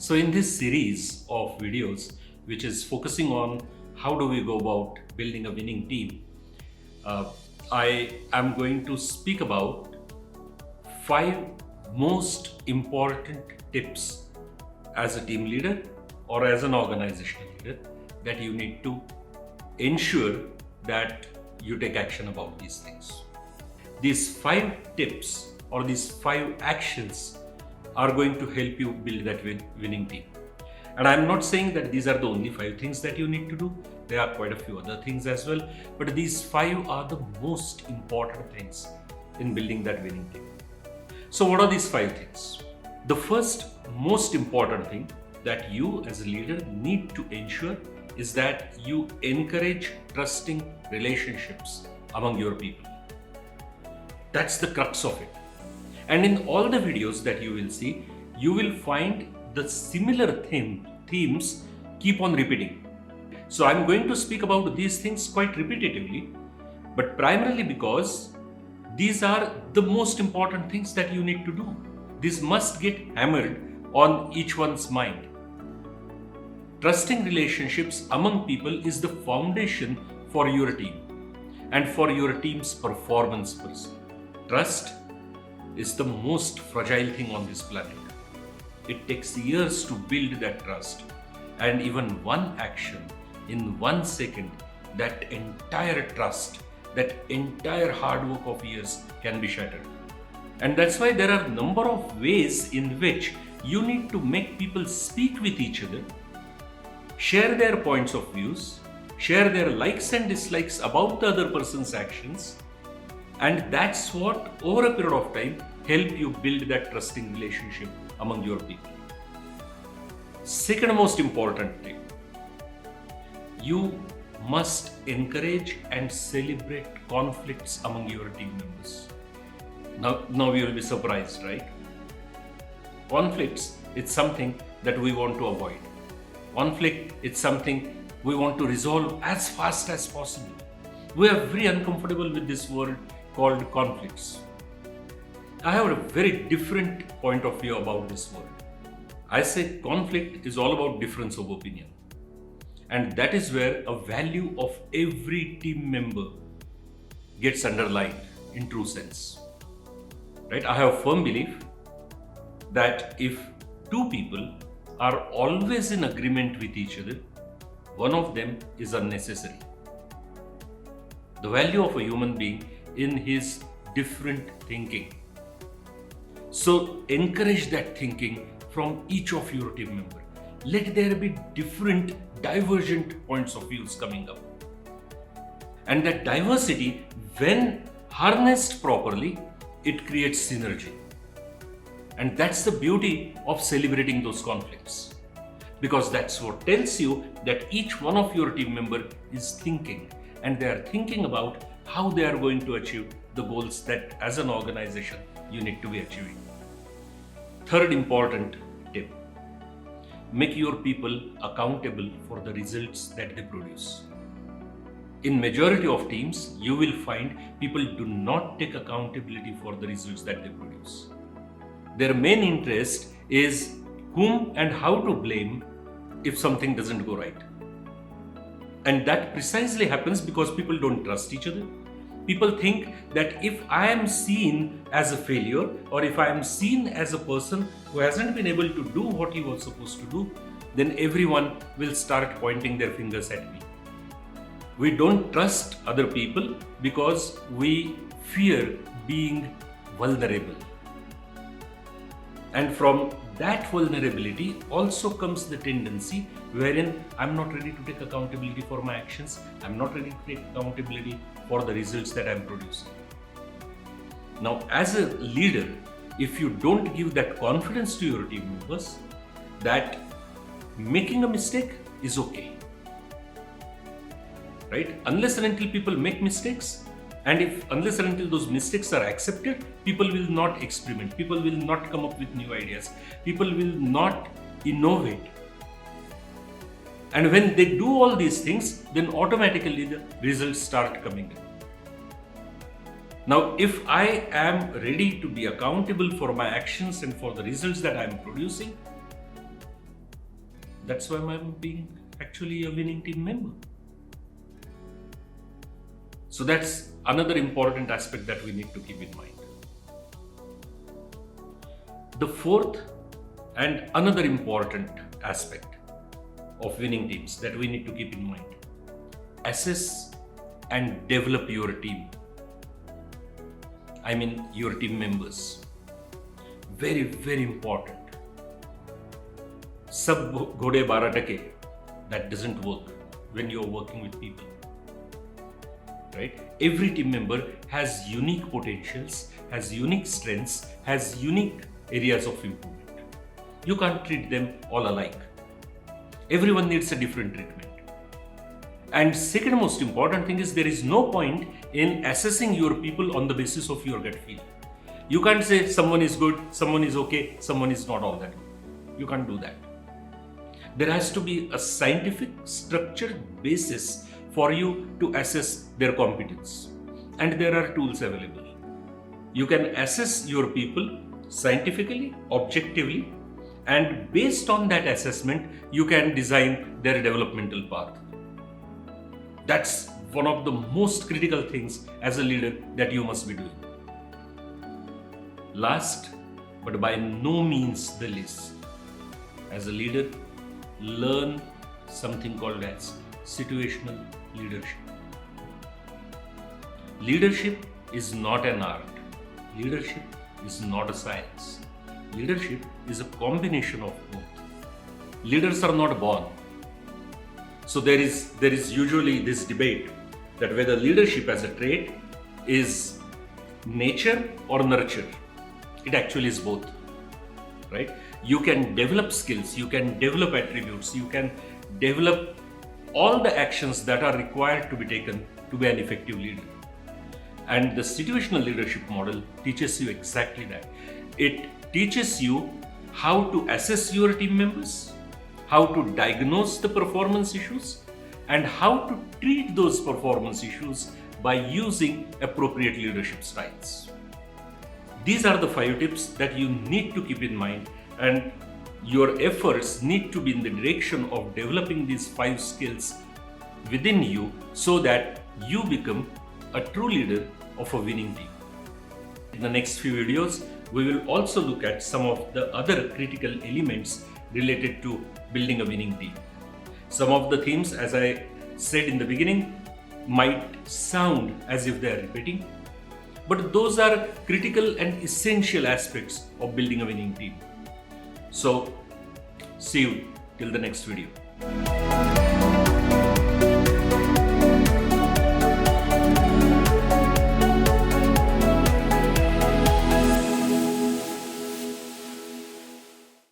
So in this series of videos, which is focusing on how do we go about building a winning team, I am going to speak about 5 most important tips as a team leader or as an organizational leader that you need to ensure that you take action about these things. These 5 tips or these 5 actions are going to help you build that winning team. And I'm not saying that these are the only 5 things that you need to do. There are quite a few other things as well. But these 5 are the most important things in building that winning team. So what are these 5 things? The first most important thing that you as a leader need to ensure is that you encourage trusting relationships among your people. That's the crux of it. And in all the videos that you will see, you will find the similar themes keep on repeating. So I'm going to speak about these things quite repetitively, but primarily because these are the most important things that you need to do. This must get hammered on each one's mind. Trusting relationships among people is the foundation for your team and for your team's performance per se. Trust is the most fragile thing on this planet. It takes years to build that trust, and even one action in 1 second, that entire trust, that entire hard work of years can be shattered. And that's why there are a number of ways in which you need to make people speak with each other, share their points of views, share their likes and dislikes about the other person's actions, and that's what over a period of time help you build that trusting relationship among your people. Second most important thing, you must encourage and celebrate conflicts among your team members. Now you will be surprised, right? Conflicts, it's something that we want to avoid. Conflict, it's something we want to resolve as fast as possible. We are very uncomfortable with this word called conflicts. I have a very different point of view about this word. I say conflict is all about difference of opinion. And that is where a value of every team member gets underlined in true sense. Right? I have a firm belief that if 2 people are always in agreement with each other, one of them is unnecessary. The value of a human being in his different thinking. So encourage that thinking from each of your team members. Let there be different, divergent points of views coming up. And that diversity, when harnessed properly, it creates synergy. And that's the beauty of celebrating those conflicts. Because that's what tells you that each one of your team members is thinking, and they are thinking about how they are going to achieve the goals that as an organization you need to be achieving. Third important tip, make your people accountable for the results that they produce. In majority of teams, you will find people do not take accountability for the results that they produce. Their main interest is whom and how to blame if something doesn't go right. And that precisely happens because people don't trust each other. People think that if I am seen as a failure, or if I am seen as a person who hasn't been able to do what he was supposed to do, then everyone will start pointing their fingers at me. We don't trust other people because we fear being vulnerable. And from that vulnerability also comes the tendency wherein I'm not ready to take accountability for my actions, I'm not ready to take accountability for the results that I'm producing. Now, as a leader, if you don't give that confidence to your team members that making a mistake is okay, right? Unless and until people make mistakes, and unless and until those mistakes are accepted, people will not experiment, people will not come up with new ideas, people will not innovate. And when they do all these things, then automatically the results start coming in. Now, if I am ready to be accountable for my actions and for the results that I am producing, That's why I'm being actually a winning team member. So that's another important aspect that we need to keep in mind. The fourth and another important aspect of winning teams that we need to keep in mind: assess and develop your team. I mean your team members. Very, very important. Sab ghode 12 टके, that doesn't work when you're working with people. Right? Every team member has unique potentials, has unique strengths, has unique areas of improvement. You can't treat them all alike. Everyone needs a different treatment. And second most important thing is, there is no point in assessing your people on the basis of your gut feel. You can't say someone is good, someone is okay, someone is not all that good. You can't do that. There has to be a scientific, structured basis for you to assess their competence. And there are tools available. You can assess your people scientifically, objectively, and based on that assessment, you can design their developmental path. That's one of the most critical things as a leader that you must be doing. Last, but by no means the least, as a leader, learn something called as situational leadership. Leadership is not an art. Leadership is not a science. Leadership is a combination of both. Leaders are not born. So there is usually this debate that whether leadership as a trait is nature or nurture. It actually is both, right? You can develop skills, you can develop attributes, you can develop all the actions that are required to be taken to be an effective leader. And the situational leadership model teaches you exactly that. It teaches you how to assess your team members, how to diagnose the performance issues, and how to treat those performance issues by using appropriate leadership styles. These are the 5 tips that you need to keep in mind, and your efforts need to be in the direction of developing these 5 skills within you so that you become a true leader of a winning team. In the next few videos, we will also look at some of the other critical elements related to building a winning team. Some of the themes, as I said in the beginning, might sound as if they are repeating, but those are critical and essential aspects of building a winning team. So, see you till the next video.